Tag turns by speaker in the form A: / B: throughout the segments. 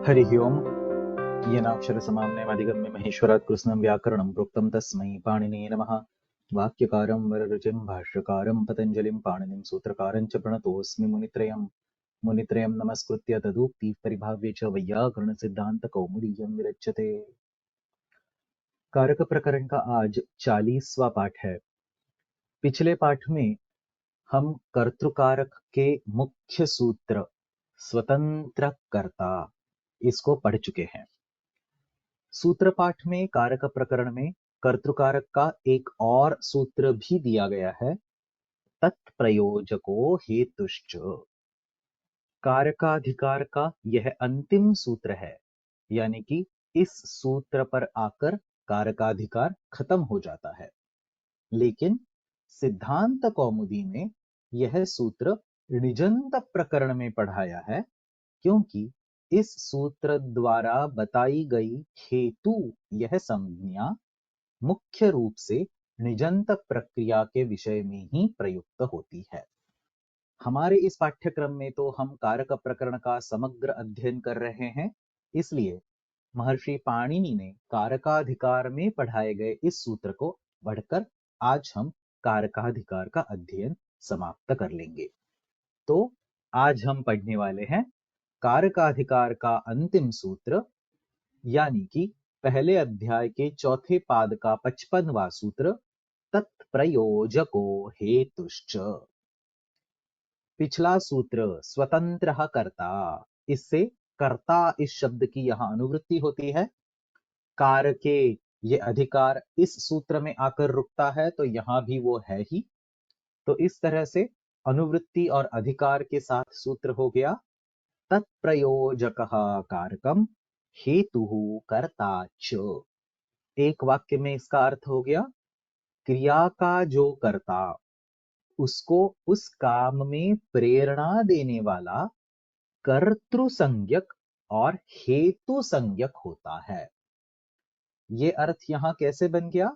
A: हरिः ओम्। येनाक्षरसमाम्नयमधिगम्य महेश्वरात् कृत्स्नं व्याकरणं प्रोक्तं तस्मै पाणिनिये नमः। वाक्यकारं वररुचिं भाष्यकारं पतञ्जलिं पाणिनिं सूत्रकारं च प्रणतोऽस्मि मुनित्रयं नमस्कृत्य तदुक्तिः परिभाव्य च वैयाकरणसिद्धान्तकौमुदीयं विरच्यते। कारक प्रकरण का आज 40वां पाठ है। पिछले पाठ में हम कर्तृकारक के मुख्य सूत्र स्वतंत्र कर्ता इसको पढ़ चुके हैं। सूत्र पाठ में कारक प्रकरण में कर्तृकारक का एक और सूत्र भी दिया गया है, तत्प्रयोजको हेतुश्च। कारकाधिकार का यह अंतिम सूत्र है, यानी कि इस सूत्र पर आकर कारकाधिकार खत्म हो जाता है। लेकिन सिद्धांत कौमुदी में यह सूत्र णिजंत प्रकरण में पढ़ाया है, क्योंकि इस सूत्र द्वारा बताई गई हेतु यह संज्ञा मुख्य रूप से णिजंत प्रक्रिया के विषय में ही प्रयुक्त होती है। हमारे इस पाठ्यक्रम में तो हम कारक प्रकरण का समग्र अध्ययन कर रहे हैं, इसलिए महर्षि पाणिनि ने कारकाधिकार में पढ़ाए गए इस सूत्र को पढ़कर आज हम कारकाधिकार का अध्ययन समाप्त कर लेंगे। तो आज हम पढ़ने वाले हैं कारकाधिकार का अंतिम सूत्र, यानी कि पहले अध्याय के चौथे पाद का 55वां सूत्र, तत्प्रयोजको हेतुश्च। पिछला सूत्र स्वतंत्र कर्ता, इससे कर्ता इस शब्द की यहां अनुवृत्ति होती है। कारके ये अधिकार इस सूत्र में आकर रुकता है, तो यहां भी वो है ही। तो इस तरह से अनुवृत्ति और अधिकार के साथ सूत्र हो गया तत्प्रयोजकः कारकम हेतुः कर्ता च। एक वाक्य में इसका अर्थ हो गया, क्रिया का जो कर्ता उसको उस काम में प्रेरणा देने वाला कर्तृ संज्ञक और हेतु संज्ञक होता है। ये अर्थ यहां कैसे बन गया?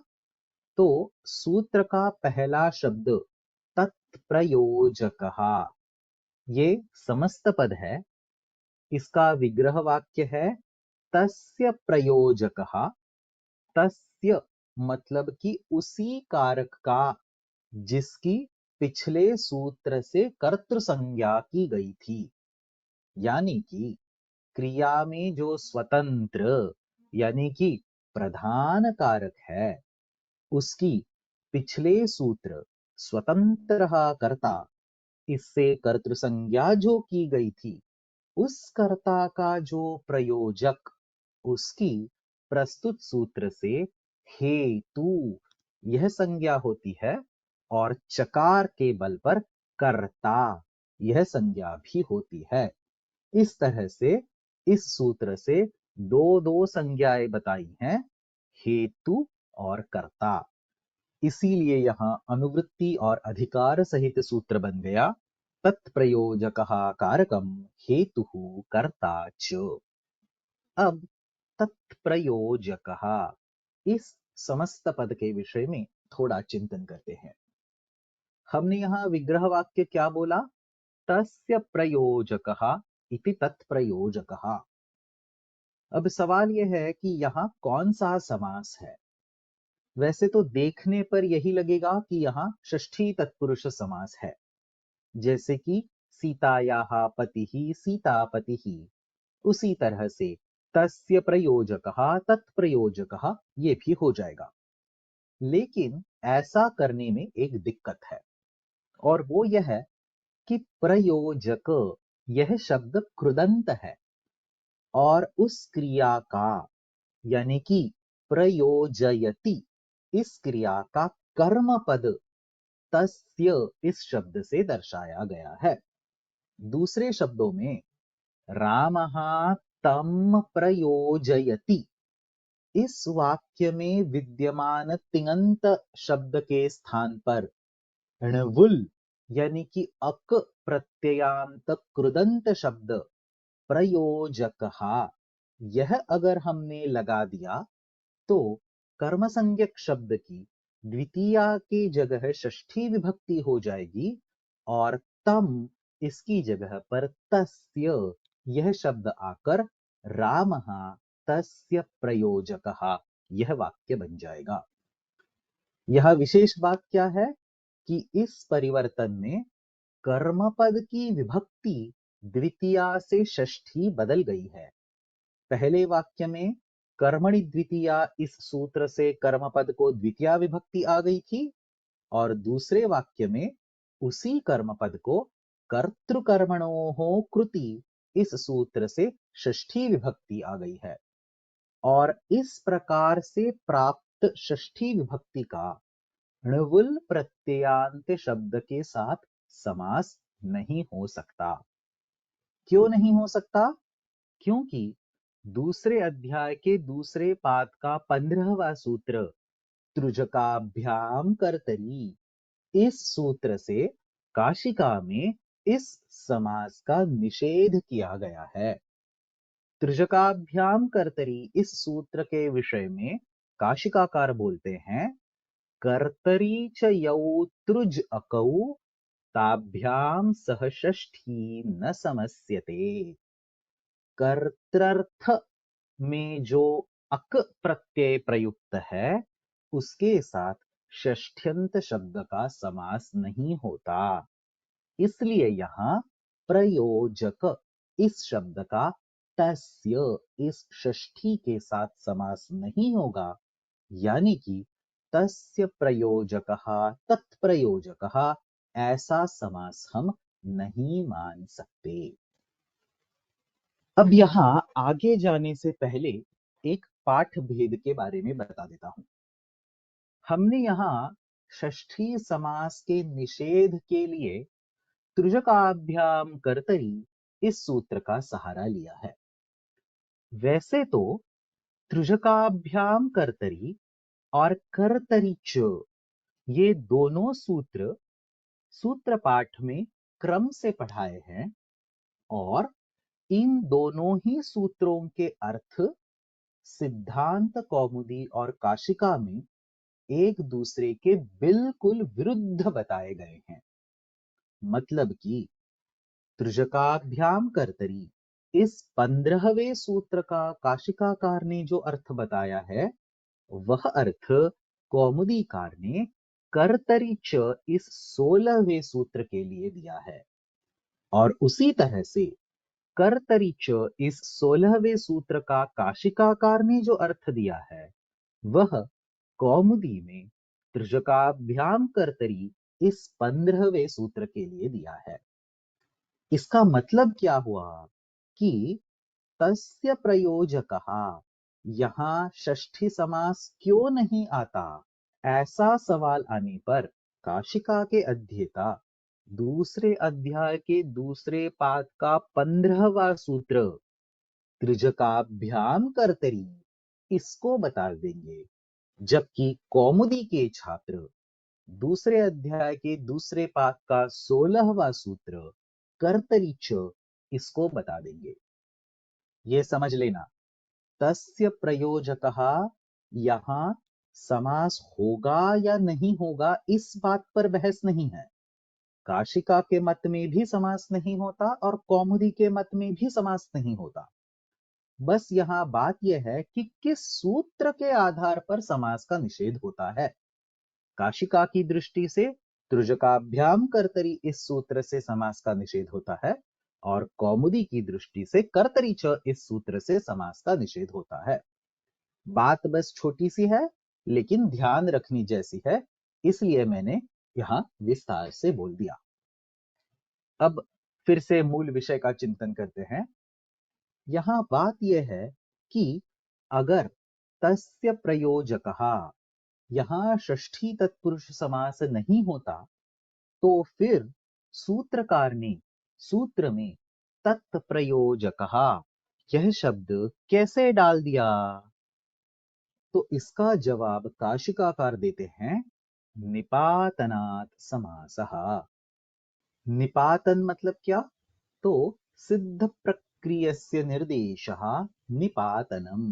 A: तो सूत्र का पहला शब्द तत्प्रयोजकः, ये समस्त पद है। इसका विग्रह वाक्य है तस्य प्रयोजकः। तस्य मतलब कि उसी कारक का जिसकी पिछले सूत्र से कर्तृ संज्ञा की गई थी, यानी कि क्रिया में जो स्वतंत्र यानी कि प्रधान कारक है, उसकी पिछले सूत्र स्वतंत्र कर्ता, इससे कर्तृ संज्ञा जो की गई थी, उस कर्ता का जो प्रयोजक उसकी प्रस्तुत सूत्र से हेतु यह संज्ञा होती है, और चकार के बल पर कर्ता यह संज्ञा भी होती है। इस तरह से इस सूत्र से दो दो संज्ञाएं बताई हैं, हेतु और कर्ता। इसीलिए यहां अनुवृत्ति और अधिकार सहित सूत्र बन गया तत्प्रयोजकः कारकम हेतुः कर्ता च। अब तत्प्रयोजकः, इस समस्त पद के विषय में थोड़ा चिंतन करते हैं। हमने यहां विग्रह वाक्य क्या बोला? तस्य प्रयोजकः इति तत्प्रयोजकः। अब सवाल यह है कि यहां कौन सा समास है? वैसे तो देखने पर यही लगेगा कि यहां षष्ठी तत्पुरुष समास है, जैसे कि सीतायाः पतिः सीतापतिः। उसी तरह से तस्य प्रयोजकः तत्प्रयोजकः ये भी हो जाएगा। लेकिन ऐसा करने में एक दिक्कत है, और वो यह है कि प्रयोजक यह शब्द कृदंत है, और उस क्रिया का यानी कि प्रयोजयति इस क्रिया का कर्म पद तस्य इस शब्द से दर्शाया गया है। दूसरे शब्दों में रामः तं प्रयोजयति, इस वाक्य में विद्यमान तिङंत शब्द के स्थान पर णवुल यानी कि अक प्रत्ययांत कृदंत शब्द प्रयोजकः, यह अगर हमने लगा दिया तो कर्मसंज्ञक शब्द की द्वितीया की जगह षष्ठी विभक्ति हो जाएगी, और तम इसकी जगह पर तस्य यह शब्द आकर रामः तस्य प्रयोजकः, यह वाक्य बन जाएगा। यह विशेष बात क्या है कि इस परिवर्तन में कर्मपद की विभक्ति द्वितीया से षष्ठी बदल गई है। पहले वाक्य में कर्मणि द्वितीया इस सूत्र से कर्मपद को द्वितीया विभक्ति आ गई थी, और दूसरे वाक्य में उसी कर्मपद को कर्तृकर्मणोः कृति इस सूत्र से षष्ठी विभक्ति आ गई है। और इस प्रकार से प्राप्त षष्ठी विभक्ति का णवुल प्रत्ययान्त शब्द के साथ समास नहीं हो सकता। क्यों नहीं हो सकता? क्योंकि दूसरे अध्याय के दूसरे पाद का 15वां सूत्र त्रुजकाभ्याम कर्तरी, इस सूत्र से काशिका में इस समास का निषेध किया गया है। त्रिजकाभ्याम कर्तरी इस सूत्र के विषय में काशिकाकार बोलते हैं, कर्तरी च यौ त्रुज अकौ ताभ्याम सह षष्ठी न समस्यते। कर्तर्थ में जो अक प्रत्यय प्रयुक्त है उसके साथ षष्ठ्यंत शब्द का समास नहीं होता, इसलिए यहां प्रयोजक इस शब्द का तस्य इस षष्ठी के साथ समास नहीं होगा, यानी कि तस्य प्रयोजकः तत्प्रयोजकः, ऐसा समास हम नहीं मान सकते। अब यहां आगे जाने से पहले एक पाठ भेद के बारे में बता देता हूं। हमने यहां षष्ठी समास के निषेध के लिए त्रिजकाभ्याम कर्तरी इस सूत्र का सहारा लिया है। वैसे तो त्रिजकाभ्याम कर्तरी और कर्तरी च, ये दोनों सूत्र सूत्र पाठ में क्रम से पढ़ाए हैं, और इन दोनों ही सूत्रों के अर्थ सिद्धांत कौमुदी और काशिका में एक दूसरे के बिल्कुल विरुद्ध बताए गए हैं। मतलब कि त्रिजकाभ्याम कर्तरी इस 15वें सूत्र का काशिकाकार ने जो अर्थ बताया है, वह अर्थ कौमुदीकार ने कर्तरी च इस 16वें सूत्र के लिए दिया है। और उसी तरह से कर्तरी च इस 16वें सूत्र का काशिकाकार ने जो अर्थ दिया है, वह कौमुदी में त्रिजकाभ्याम कर्तरी इस 15वें सूत्र के लिए दिया है। इसका मतलब क्या हुआ कि तस्य प्रयोजकः, यहां षष्ठी समास क्यों नहीं आता, ऐसा सवाल आने पर काशिका के अध्येता दूसरे अध्याय के दूसरे पाद का 15वां सूत्र त्रिजकाभ्याम कर्तरी इसको बता देंगे, जबकि कौमुदी के छात्र दूसरे अध्याय के दूसरे पाद का 16वां सूत्र कर्तरी च इसको बता देंगे। ये समझ लेना, तस्य प्रयोजकः यहां समास होगा या नहीं होगा इस बात पर बहस नहीं है। काशिका के मत में भी समास नहीं होता और कौमुदी के मत में भी समास नहीं होता। बस यहां बात यह है कि किस सूत्र के आधार पर समास का निषेध होता है। काशिका की दृष्टि से त्रिजकाभ्याम कर्तरी इस सूत्र से समास का निषेध होता है, और कौमुदी की दृष्टि से कर्तरी च इस सूत्र से समास का निषेध होता है। बात बस छोटी सी है, लेकिन ध्यान रखनी जैसी है, इसलिए मैंने यहां विस्तार से बोल दिया। अब फिर से मूल विषय का चिंतन करते हैं। यहां बात यह है कि अगर तस्य प्रयोजकः यहां षष्ठी तत्पुरुष समास नहीं होता, तो फिर सूत्रकार ने सूत्र में तत्प्रयोजकः यह शब्द कैसे डाल दिया? तो इसका जवाब काशिकाकार देते हैं, निपातनात् समासः। निपातन मतलब क्या? तो सिद्ध प्रक्रियस्य निर्देशः निपातनम।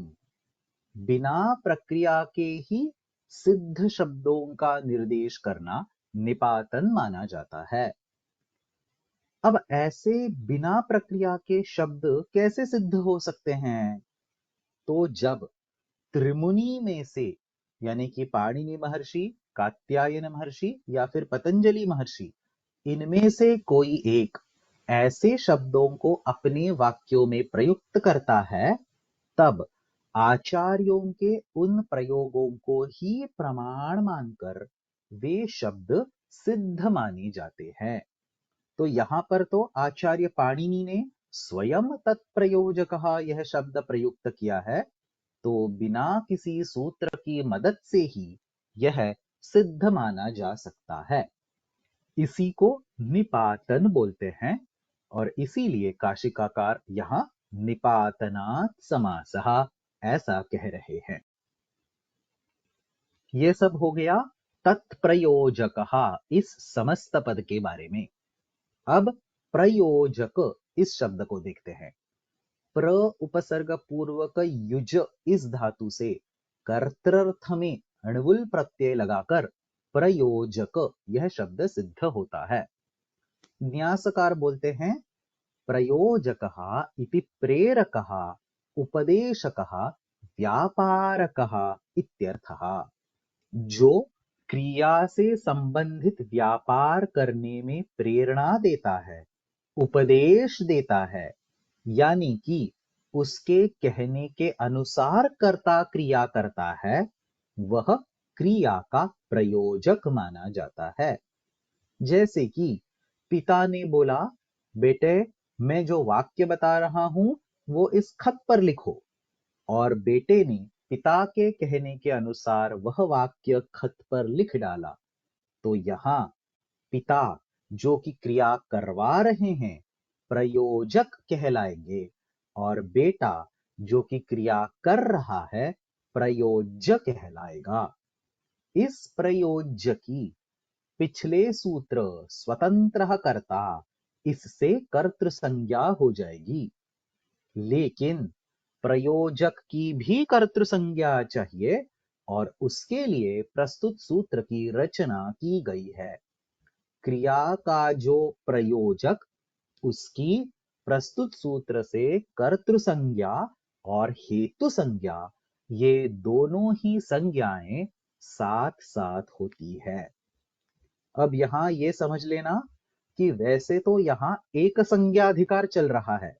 A: बिना प्रक्रिया के ही सिद्ध शब्दों का निर्देश करना निपातन माना जाता है। अब ऐसे बिना प्रक्रिया के शब्द कैसे सिद्ध हो सकते हैं? तो जब त्रिमुनि में से यानी कि पाणिनि महर्षि, कात्यायन महर्षि या फिर पतंजलि महर्षि, इनमें से कोई एक ऐसे शब्दों को अपने वाक्यों में प्रयुक्त करता है, तब आचार्यों के उन प्रयोगों को ही प्रमाण मानकर वे शब्द सिद्ध माने जाते हैं। तो यहां पर तो आचार्य पाणिनि ने स्वयं तत्प्रयोजकः यह शब्द प्रयुक्त किया है, तो बिना किसी सूत्र की मदद से ही यह सिद्ध माना जा सकता है। इसी को निपातन बोलते हैं और इसीलिए काशिकाकार यहां निपातनात् समासः ऐसा कह रहे हैं। यह सब हो गया तत्प्रयोजकः इस समस्त पद के बारे में। अब प्रयोजक इस शब्द को देखते हैं। प्र उपसर्ग पूर्वक युज इस धातु से कर्तृर्थ में अण्वुल प्रत्यय लगाकर प्रयोजक यह शब्द सिद्ध होता है। न्यासकार बोलते हैं प्रयोजकः इति प्रेरकः उपदेशकः व्यापारकः इत्यर्थः। जो क्रिया से संबंधित व्यापार करने में प्रेरणा देता है, उपदेश देता है, यानी कि उसके कहने के अनुसार कर्ता क्रिया करता है, वह क्रिया का प्रयोजक माना जाता है। जैसे कि पिता ने बोला, बेटे मैं जो वाक्य बता रहा हूं वो इस खत पर लिखो, और बेटे ने पिता के कहने के अनुसार वह वाक्य खत पर लिख डाला। तो यहां पिता जो कि क्रिया करवा रहे हैं प्रयोजक कहलाएंगे, और बेटा जो कि क्रिया कर रहा है प्रयोज्य कहलाएगा। इस प्रयोज्यकी पिछले सूत्र स्वतंत्र कर्ता, इससे कर्तृ संज्ञा हो जाएगी। लेकिन प्रयोजक की भी कर्तृ संज्ञा चाहिए, और उसके लिए प्रस्तुत सूत्र की रचना की गई है। क्रिया का जो प्रयोजक, उसकी प्रस्तुत सूत्र से कर्तृ संज्ञा और हेतु संज्ञा, ये दोनों ही संज्ञाएं साथ साथ होती है। अब यहां ये समझ लेना कि वैसे तो यहां एक संज्ञाधिकार चल रहा है,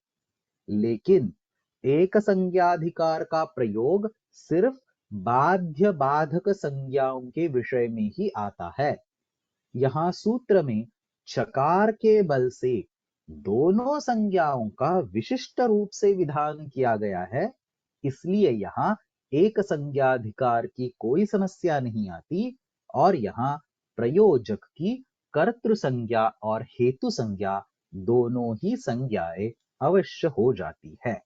A: लेकिन एक संज्ञाधिकार का प्रयोग सिर्फ बाध्य बाधक संज्ञाओं के विषय में ही आता है। यहां सूत्र में चकार के बल से दोनों संज्ञाओं का विशिष्ट रूप से विधान किया गया है, इसलिए यहां एक संज्ञाधिकार की कोई समस्या नहीं आती, और यहां प्रयोजक की कर्तृ संज्ञा और हेतु संज्ञा दोनों ही संज्ञाएं अवश्य हो जाती है।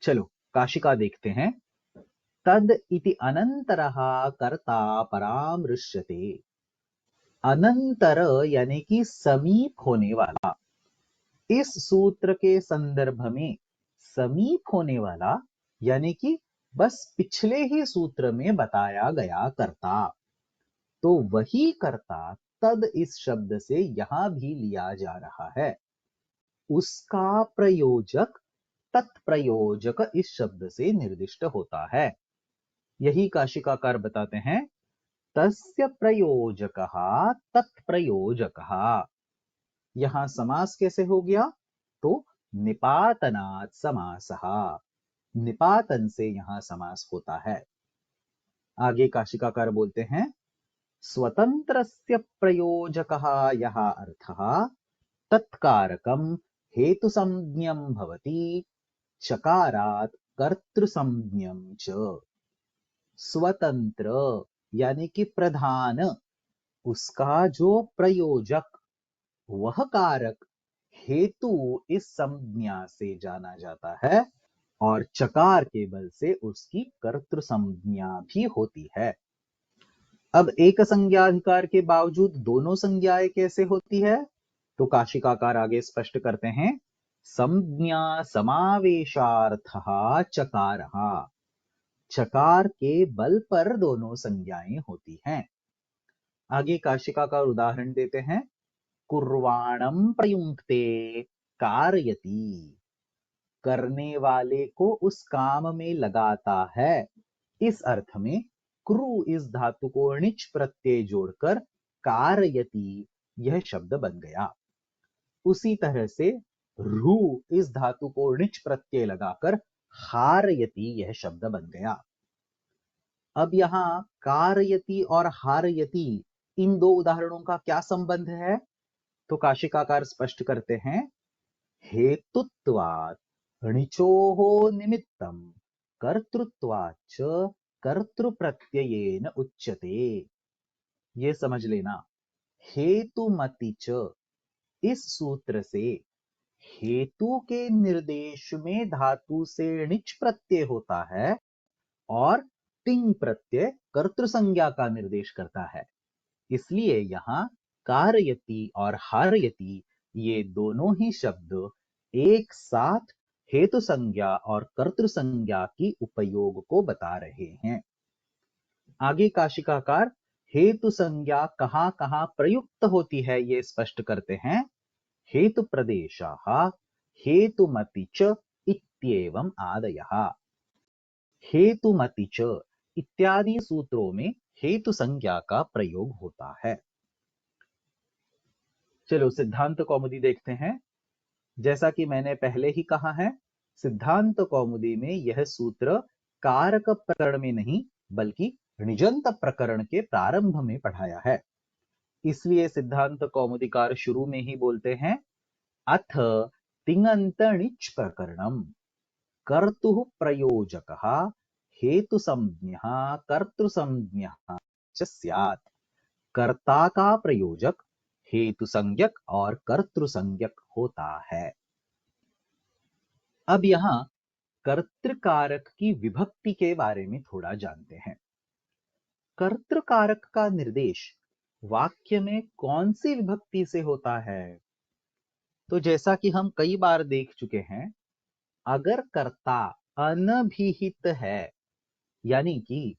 A: चलो काशिका देखते हैं। तद इति अनंतरः कर्ता परामृश्यते। अनंतर यानी कि समीप होने वाला। इस सूत्र के संदर्भ में समीप होने वाला यानी कि बस पिछले ही सूत्र में बताया गया कर्ता, तो वही कर्ता तद इस शब्द से यहां भी लिया जा रहा है। उसका प्रयोजक तत्प्रयोजक इस शब्द से निर्दिष्ट होता है। यही काशिकाकार बताते हैं, तस्य प्रयोजकः तत्प्रयोजकः। यहां समास कैसे हो गया? तो निपातनात् समासः, निपातन से यहां समास होता है। आगे काशिकाकार बोलते हैं, स्वतंत्रस्य प्रयोजकः यः अर्थः तत्कारकं हेतुसंज्ञं भवति चकारात् कर्तृसंज्ञं च। स्वतंत्र यानी कि प्रधान, उसका जो प्रयोजक, वह कारक हेतु इस संज्ञा से जाना जाता है, और चकार के बल से उसकी कर्तृ संज्ञा भी होती है। अब एक संज्ञाधिकार के बावजूद दोनों संज्ञाएं कैसे होती है? तो काशिकाकार आगे स्पष्ट करते हैं, संज्ञा समावेशार्थः चकारः। चकार के बल पर दोनों संज्ञाएं होती हैं। आगे काशिकाकार उदाहरण देते हैं, कुर्वाणम प्रयुंक्ते कारयति, करने वाले को उस काम में लगाता है। इस अर्थ में क्रू इस धातु को णिच प्रत्यय जोड़कर कारयति यह शब्द बन गया। उसी तरह से रू इस धातु को णिच प्रत्यय लगाकर हारयति यह शब्द बन गया। अब यहां कारयति और हारयति इन दो उदाहरणों का क्या संबंध है, तो काशिकाकार स्पष्ट करते हैं, हेतुत्वात् णिचोः निमित्तं कर्तृत्वाच्च कर्तृप्रत्ययेन उच्यते। ये समझ लेना, हेतुमति च, इस सूत्र से हेतु के निर्देश में धातु से णिच प्रत्यय होता है और तिंग प्रत्यय कर्तृ संज्ञा का निर्देश करता है। इसलिए यहां कारयति और हारयति ये दोनों ही शब्द एक साथ हेतु संज्ञा और कर्तृ संज्ञा की उपयोग को बता रहे हैं। आगे काशिकाकार हेतु संज्ञा कहां कहां प्रयुक्त होती है ये स्पष्ट करते हैं। हेतु प्रदेशाः हेतुमति च इत्येवम् आदयः। हेतुमति च इत्यादि सूत्रों में हेतु संज्ञा का प्रयोग होता है। चलो सिद्धांत कौमुदी देखते हैं। जैसा कि मैंने पहले ही कहा है, सिद्धांत कौमुदी में यह सूत्र कारक प्रकरण में नहीं बल्कि णिजंत प्रकरण के प्रारंभ में पढ़ाया है। इसलिए सिद्धांत कौमुदीकार शुरू में ही बोलते हैं, अथ तिङन्त णिच् प्रकरणम कर्तुः प्रयोजकः हेतु संज्ञः कर्तृ संज्ञः च स्यात्। कर्ता का प्रयोजक हेतु संज्ञक और कर्तृ संज्ञक होता है। अब यहां कर्तृकारक की विभक्ति के बारे में थोड़ा जानते हैं। कर्तृकारक का निर्देश वाक्य में कौन सी विभक्ति से होता है? तो जैसा कि हम कई बार देख चुके हैं, अगर कर्ता अनभिहित है, यानी कि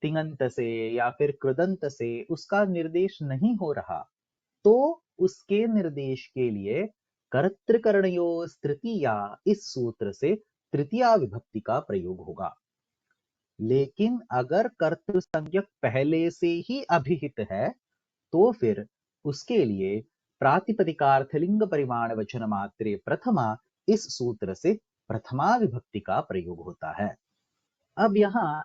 A: तिङन्त से या फिर कृदंत से उसका निर्देश नहीं हो रहा, तो उसके निर्देश के लिए कर्तृकरणयोस् तृतीया इस सूत्र से तृतीया विभक्ति का प्रयोग होगा। लेकिन अगर कर्तृ संज्ञक पहले से ही अभिहित है, तो फिर उसके लिए प्रातिपदिकार्थ लिंग परिमाण वचन मात्रे प्रथमा इस सूत्र से प्रथमा विभक्ति का प्रयोग होता है। अब यहां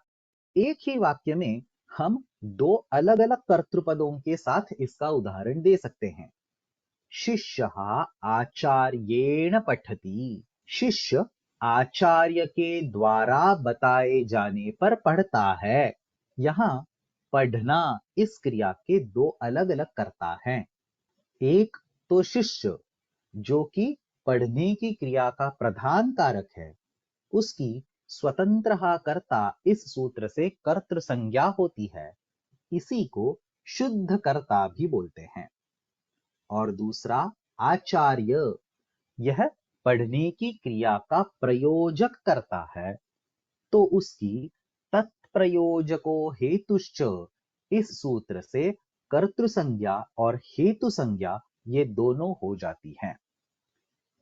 A: एक ही वाक्य में हम दो अलग अलग कर्तृपदों के साथ इसका उदाहरण दे सकते हैं। शिष्यः आचार्येण पठति, शिष्य आचार्य के द्वारा बताए जाने पर पढ़ता है। यहां पढ़ना इस क्रिया के दो अलग अलग कर्ता हैं। एक तो शिष्य जो कि पढ़ने की क्रिया का प्रधान कारक है, उसकी स्वतंत्र कर्ता इस सूत्र से कर्तृ संज्ञा होती है। इसी को शुद्ध कर्ता भी बोलते हैं। और दूसरा आचार्य, यह पढ़ने की क्रिया का प्रयोजक करता है, तो उसकी तत्प्रयोजको हेतुश्च इस सूत्र से कर्तृ संज्ञा और हेतु संज्ञा ये दोनों हो जाती हैं।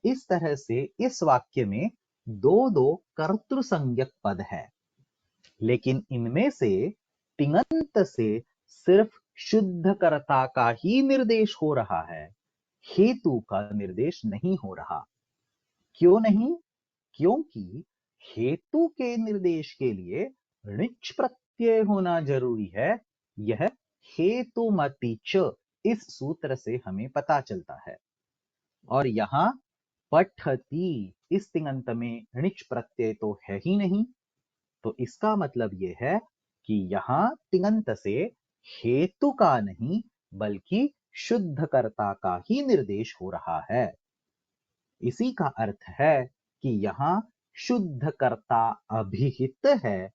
A: इस तरह से इस वाक्य में दो दो कर्तृ संज्ञक पद है, लेकिन इनमें से तिङन्त से सिर्फ शुद्ध कर्ता का ही निर्देश हो रहा है, हेतु का निर्देश नहीं हो रहा। क्यों नहीं? क्योंकि हेतु के निर्देश के लिए णिच प्रत्यय होना जरूरी है। यह हेतुमति च इस सूत्र से हमें पता चलता है। और यहां पठति इस तिङन्त में णिच प्रत्यय तो है ही नहीं, तो इसका मतलब यह है कि यहां तिङन्त से हेतु का नहीं बल्कि शुद्ध कर्ता का ही निर्देश हो रहा है। इसी का अर्थ है कि यहां शुद्ध कर्ता अभिहित है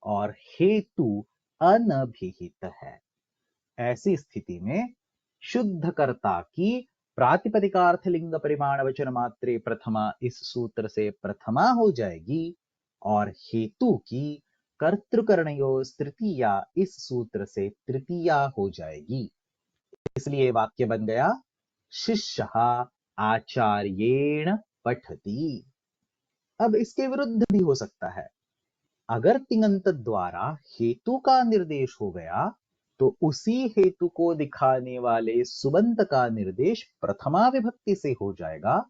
A: और हेतु अनभिहित है। ऐसी स्थिति में शुद्ध कर्ता की प्रातिपदिकार्थ लिंग परिमाण वचन मात्रे प्रथमा इस सूत्र से प्रथमा हो जाएगी और हेतु की कर्तृकरणयोस् तृतीया इस सूत्र से तृतीया हो जाएगी। इसलिए वाक्य बन गया, शिष्यः आचार्येण पठति। अब इसके विरुद्ध भी हो सकता है। अगर तिङन्त द्वारा हेतु का निर्देश हो गया तो उसी हेतु को दिखाने वाले सुबंत का निर्देश प्रथमा विभक्ति से हो जाएगा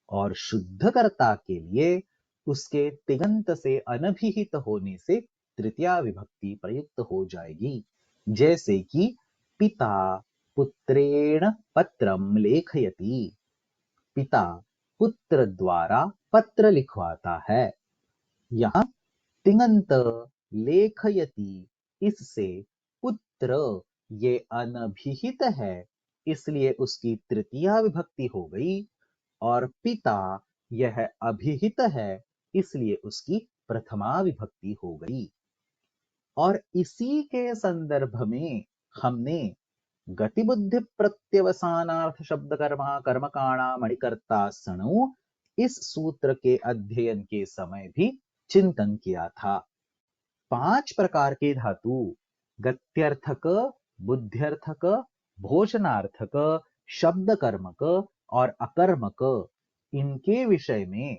A: और शुद्धकर्ता के लिए उसके तिङन्त से अनभिहित होने से तृतीया विभक्ति प्रयुक्त हो जाएगी। जैसे कि पिता पुत्रेण पत्रम लेखयति। पिता पुत्र द्वारा पत्र लिखवाता है। यहां तिङन्त लेखयति इससे पुत्र ये अनभिहित है, इसलिए उसकी तृतीया विभक्ति हो गई, और पिता यह अभिहित है, इसलिए उसकी प्रथमा विभक्ति हो गई। और इसी के संदर्भ में हमने गतिबुद्धि प्रत्यवसानार्थ शब्द कर्मा कर्मकाणा मणिकर्ता सणु इस सूत्र के अध्ययन के समय भी चिंतन किया था। 5 प्रकार के धातु गत्यर्थक, बुद्ध्यर्थक, भोजनार्थक, शब्द कर्मक और अकर्मक, इनके विषय में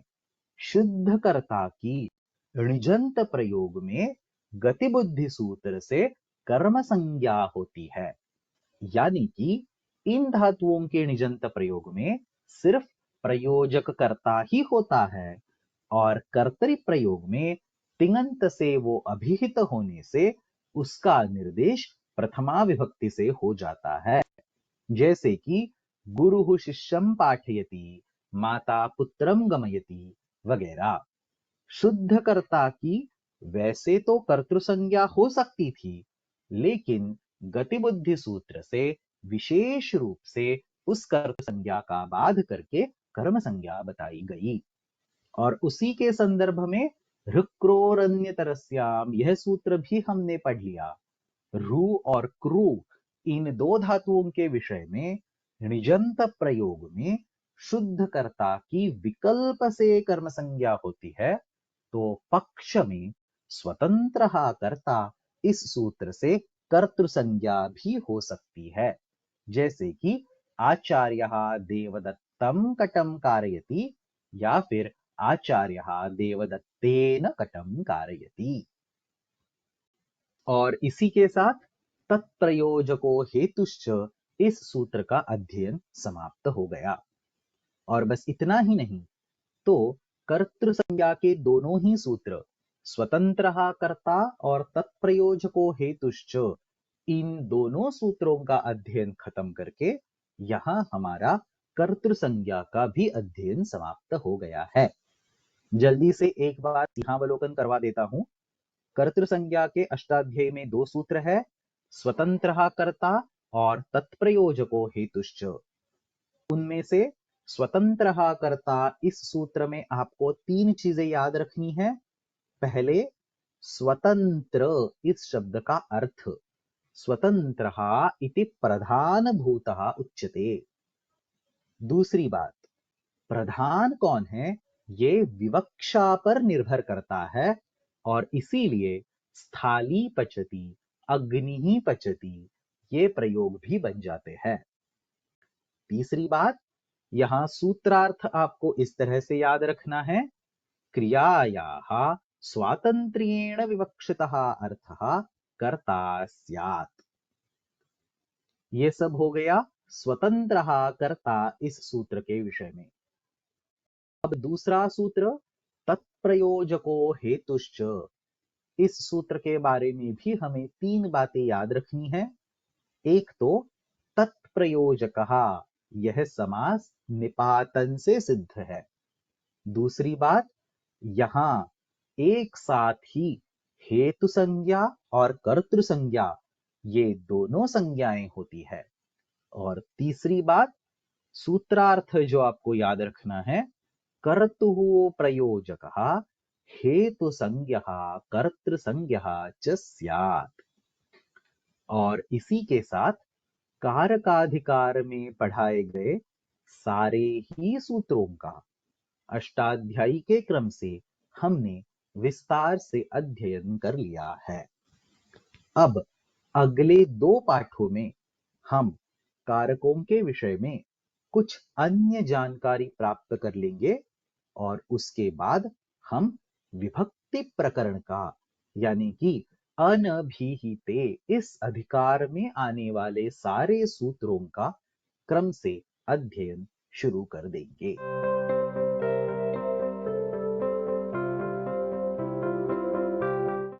A: शुद्धकर्ता की णिजंत प्रयोग में गतिबुद्धि सूत्र से कर्म संज्ञा होती है। यानी कि इन धातुओं के णिजंत प्रयोग में सिर्फ प्रयोजक कर्ता ही होता है और कर्तरी प्रयोग में तिङन्त से वो अभिहित होने से उसका निर्देश प्रथमा विभक्ति से हो जाता है। जैसे कि गुरुः शिष्यं पाठयति, माता पुत्रम गमयति वगैरह। शुद्धकर्ता की वैसे तो कर्तृ संज्ञा हो सकती थी, लेकिन गतिबुद्धि सूत्र से विशेष रूप से उस कर्तृ संज्ञा का बाध करके कर्म संज्ञा बताई गई। और उसी के संदर्भ में ऋक्रोरन्यतरस्याम यह सूत्र भी हमने पढ़ लिया। रु और क्रू इन दो धातुओं के विषय में णिजंत प्रयोग में शुद्धकर्ता की विकल्प से कर्म संज्ञा होती है, तो पक्ष में स्वतंत्र कर्ता इस सूत्र से कर्तृ संज्ञा भी हो सकती है। जैसे कि आचार्यः देवदत्तं कटं कारयति या फिर आचार्यः देवदत्तेन कटं कारयति। और इसी के साथ तत्प्रयोजको हेतुश्च इस सूत्र का अध्ययन समाप्त हो गया। और बस इतना ही नहीं, तो कर्तृ संज्ञा के दोनों ही सूत्र स्वतंत्र कर्ता और तत्प्रयोजको हेतुश्च, इन दोनों सूत्रों का अध्ययन खत्म करके यहां हमारा कर्तृ संज्ञा का भी अध्ययन समाप्त हो गया है। जल्दी से एक बार सिंहावलोकन करवा देता हूं। कर्तृ संज्ञा के अष्टाध्यायी में 2 सूत्र है, स्वतंत्र कर्ता और तत्प्रयोजको हेतुश्च। उनमें से स्वतंत्र कर्ता इस सूत्र में आपको 3 चीजें याद रखनी है। पहले, स्वतंत्र इस शब्द का अर्थ स्वतंत्र इति प्रधानभूतः उच्यते। दूसरी बात, प्रधान कौन है ये विवक्षा पर निर्भर करता है और इसीलिए स्थाली पचती, अग्नि पचती ये प्रयोग भी बन जाते हैं। तीसरी बात, यहां सूत्रार्थ आपको इस तरह से याद रखना है, क्रियायाः स्वातंत्र्येण विवक्षितः अर्थः कर्ता स्यात्। ये सब हो गया स्वतंत्र कर्ता इस सूत्र के विषय में। अब दूसरा सूत्र तत्प्रयोजको हेतुश्च, इस सूत्र के बारे में भी हमें 3 बातें याद रखनी है। एक तो तत्प्रयोजकः, यह समास निपातन से सिद्ध है। दूसरी बात, यहां एक साथ ही हेतु संज्ञा और कर्तृ संज्ञा ये दोनों संज्ञाएं होती है। और तीसरी बात, सूत्रार्थ जो आपको याद रखना है, कर्तुः प्रयोजकः हेतु संज्ञः कर्तृ संज्ञः च स्यात्। और इसी के साथ कारकाधिकार में पढ़ाए गए सारे ही सूत्रों का अष्टाध्यायी के क्रम से हमने विस्तार से अध्ययन कर लिया है। अब अगले 2 पाठों में हम कारकों के विषय में कुछ अन्य जानकारी प्राप्त कर लेंगे और उसके बाद हम विभक्ति प्रकरण का यानी कि अनभिहिते इस अधिकार में आने वाले सारे सूत्रों का क्रम से अध्ययन शुरू कर देंगे।